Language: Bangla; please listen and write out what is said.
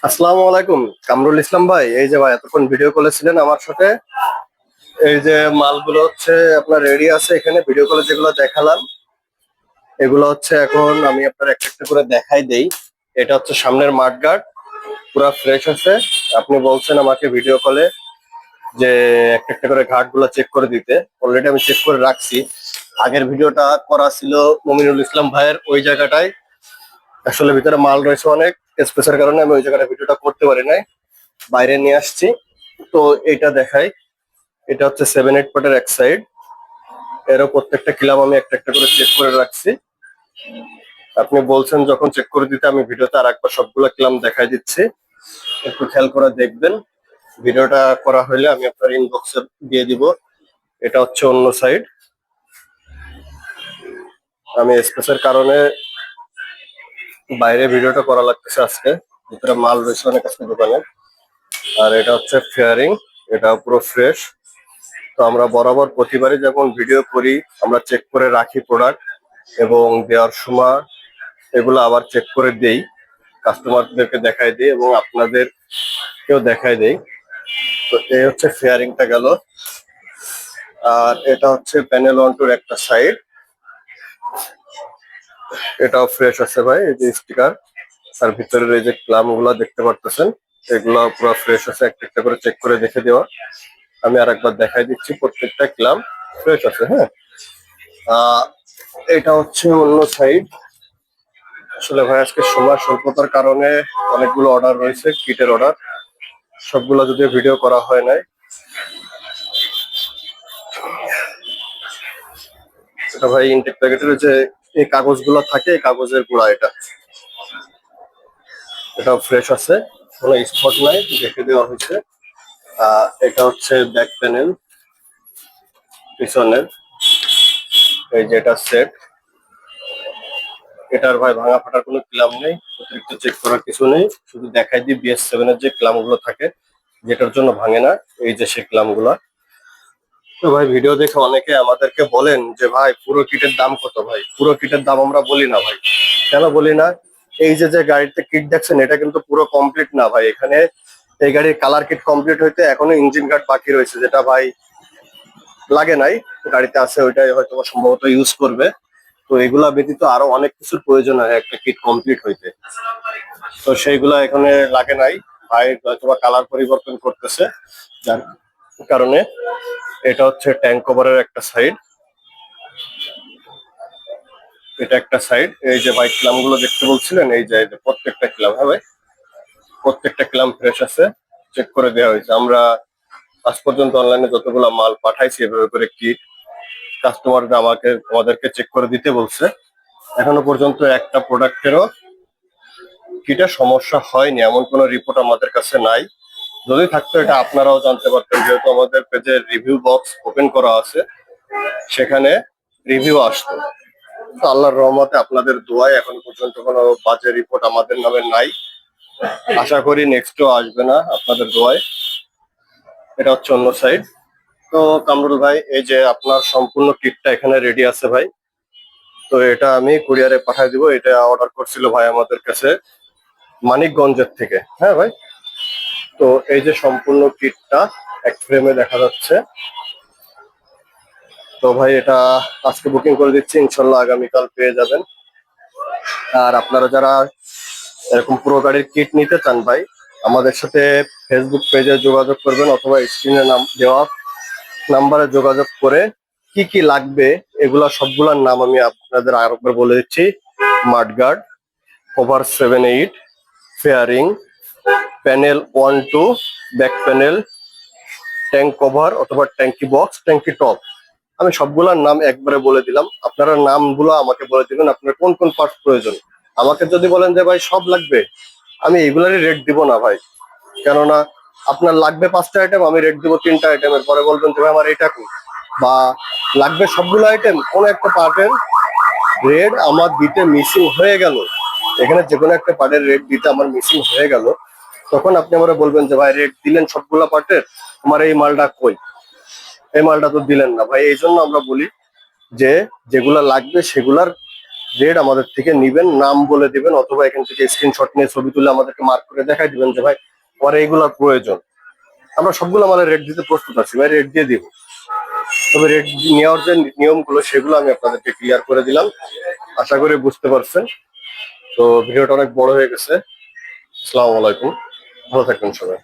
আসসালামু আলাইকুম। কামরুল ইসলাম ভাই, এই যে ভাই এতক্ষণ ভিডিও করেছিলেন আমার সাথে, এই যে মালগুলো হচ্ছে আপনার রেডি আছে এখানে। ভিডিও কলে যেগুলো দেখালাম এগুলো হচ্ছে এখন আমি আপনার একটা একটা করে দেখাই দেই। এটা হচ্ছে সামনের মাঠগার্ড, পুরো ফ্রেশ আছে। আপনি বলছেন আমাকে ভিডিও কলে যে একটা একটা করে ঘাট গুলো চেক করে দিতে, অলরেডি আমি চেক করে রাখছি। আগের ভিডিওটা করা ছিল মমিনুল ইসলাম ভাইয়ের ওই জায়গাটায়, আসলে ভিতরে মাল রয়েছে অনেক, স্পেসের কারণে আমি ওই জায়গাটা ভিডিওটা করতে পারি নাই, বাইরে নিয়ে আসছি। তো এটা দেখাই, এটা হচ্ছে 7-8 পাটের এক সাইড। এরও প্রত্যেকটা ক্লাব আমি একটা একটা করে চেক করে রাখছি। আপনি বলছেন যখন চেক করে দিতে, আমি ভিডিওতে আর একবার সবগুলো ক্লাম দেখাই দিচ্ছি, একটু খেয়াল করে দেখবেন। ভিডিওটা করা হলে আমি আপনার ইনবক্সে দিয়ে দিব। এটা হচ্ছে অন্য সাইড, আমি স্পেসের কারণে বাইরে ভিডিওটা করা লাগতেছে আজকে। ভিতরে মাল রয়েছে অনেক আজকে দোকানে। আর এটা হচ্ছে ফেয়ারিং, এটা পুরো ফ্রেশ। তো আমরা বরাবর প্রতিবারই যখন ভিডিও করি আমরা চেক করে রাখি প্রোডাক্ট, এবং দেওয়ার সময় এগুলো আবার চেক করে দেই, কাস্টমারদেরকে দেখাই দিই এবং আপনাদেরকেও দেখাই দেই। তো এই হচ্ছে ফেয়ারিংটা গেল। আর এটা হচ্ছে প্যানেল অন্টুর একটা সাইড, এটাও ফ্রেশ আছে ভাই। এই যে স্টিকার আর ভিতরের এই যে ক্লাম গুলা দেখতে পারতেছেন, এগুলো পুরো ফ্রেশ আছে, একটা একটা করে চেক করে দেখে দেওয়া। আমি আর একবার দেখাই দিচ্ছি, প্রত্যেকটা ক্লাম ফ্রেশ আছে। হ্যাঁ, আহ এটা হচ্ছে অন্য সাইড। আসলে ভাই আজকে সময় স্বল্পতার কারণে অনেকগুলো অর্ডার রয়েছে, কিটের অর্ডার, সবগুলো যদিও ভিডিও করা হয় নাই। এটা ভাই ইনটেক প্যাকেটের যে এই কাগজগুলো থাকে, এই কাগজের গুঁড়া এটা, এটাও ফ্রেশ আছে, কোনো স্পট নাই, দেখে দেওয়া হয়েছে। এটা হচ্ছে ব্যাক প্যানেল পিছনের, এই যে এটা সেট। এটার ভাই ভাঙা ফাটার কোনো ক্লাম নেই, অতিরিক্ত চেক করার কিছু নেই, শুধু দেখাই দিই BS7 এর যে ক্লাম গুলো থাকে, যেটার জন্য ভাঙে না, এই যে সেই ক্লাম গুলা। তো ভাই ভিডিও দেখে অনেকে আমাদেরকে বলেন যে ভাই পুরো কিটের দাম কত। ভাই পুরো কিটের দাম আমরা বলি না ভাই। কেন বলি না? এই যে যে গাড়িতে কিট দেখছেন এটা কিন্তু পুরো কমপ্লিট না ভাই। এখানে এই গাড়ির কালার কিট কমপ্লিট হইতে এখনো ইঞ্জিন গার্ড বাকি রয়েছে, যেটা ভাই লাগে নাই, গাড়িতে আছে, ওইটাই হয়তো সম্ভবত ইউজ করবে। তো এগুলা ব্যতীত আরো অনেক কিছুর প্রয়োজন হয় একটা কিট কমপ্লিট হইতে, তো সেইগুলা এখানে লাগে নাই। ভাই হয়তো কালার পরিবর্তন করতেছে, যার কারণে। এটা হচ্ছে ট্যাঙ্ক কভারের একটা সাইড, এটা একটা সাইড। এই যে ভাই ক্লাম গুলো দেখতে বলছিলেন, এই যে প্রত্যেকটা ক্লাম, হ্যাঁ ভাই, প্রত্যেকটা ক্লাম ফ্রেশ আছে, চেক করে দেওয়া হয়েছে। আমরা আজ পর্যন্ত অনলাইনে যতগুলো মাল পাঠাইছি এভাবে করে কিট, কাস্টমাররা আমাদেরকে চেক করে দিতে বলছে, এখনো পর্যন্ত একটা প্রোডাক্টেরও কিটা সমস্যা হয়নি, এমন কোনো রিপোর্ট আমাদের কাছে নাই। যদি থাকতো এটা আপনারাও জানতে পারতেন, যেহেতু আমাদের পেজে রিভিউ বক্স ওপেন করা আছে, সেখানে রিভিউ আসতো। তো আল্লাহর রহমতে আপনাদের দোয়ায় এখন পর্যন্ত কোনো বাজে রিপোর্ট আমাদের নামে নাই, আশা করি নেক্সটও আসবে না আপনাদের দোয়ায়। এটা হচ্ছে অন্য সাইড। তো কামরুল ভাই, এই যে আপনার সম্পূর্ণ কিটটা এখানে রেডি আছে ভাই। তো এটা আমি কুরিয়ারে পাঠিয়ে দিব। এটা অর্ডার করছিল ভাই আমাদের কাছে মানিকগঞ্জের থেকে। হ্যাঁ ভাই, তো এই যে সম্পূর্ণ কিটটা এক ফ্রেমে দেখা যাচ্ছে। তো ভাই এটা আজকে বুকিং করে দিচ্ছি, ইনশাল্লাহ আগামীকাল পেয়ে যাবেন। আর আপনারা যারা এরকম পুরো গাড়ির কিট নিতে চান ভাই, আমাদের সাথে ফেসবুক পেজে যোগাযোগ করবেন, অথবা স্ক্রিনে নাম দেওয়া নাম্বারে যোগাযোগ করে কি কি লাগবে এগুলা সবগুলার নাম আমি আপনাদের আরেকবার বলে দিচ্ছি: mudguard, over 7-8, fairing, panel 1-2, back panel, tank cover অথবা ট্যাঙ্কি বক্স, ট্যাঙ্কি টপ। আমি সবগুলার নাম একবারে বলে দিলাম, আপনারা নামগুলো আমাকে বলে দিবেন আপনার কোন কোন পার্টস প্রয়োজন। আমাকে যদি বলেন যে ভাই সব লাগবে, আমি এগুলারই রেট দিব না ভাই। কেননা আপনার লাগবে 5টা আইটেম, আমি রেট দিব 3টা আইটেমের, পরে বলবেন তুমি আমার এটা কই। বা লাগবে সবগুলো আইটেম, কোন একটা পার্টের রেট আমার দিতে মিসিং হয়ে গেল, এখানে যে কোনো একটা পার্টের রেট দিতে আমার মিসিং হয়ে গেল, তখন আপনি আমার বলবেন যে ভাই রেট দিলেন সবগুলা পার্টের, আমার এই মালটা কই, এই মালটা তো দিলেন না ভাই। এই জন্য আমরা বলি যে যেগুলা লাগবে সেগুলার রেট আমাদের থেকে নিবেন, নাম বলে দিবেন, অথবা এখান থেকে স্ক্রিনশট নিয়ে ছবি তুলে আমাদেরকে মার্ক করে দেখাই দিবেন যে ভাই পরে এইগুলোর প্রয়োজন। আমরা সবগুলো আমাদের রেট দিতে প্রস্তুত আছি ভাই, রেট দিয়ে দিব। তবে রেট নেওয়ার যে নিয়মগুলো সেগুলো আমি আপনাদেরকে ক্লিয়ার করে দিলাম, আশা করি বুঝতে পারছেন। তো ভিডিওটা অনেক বড় হয়ে গেছে। আসসালামু আলাইকুম, ভালো থাকবেন সবাই।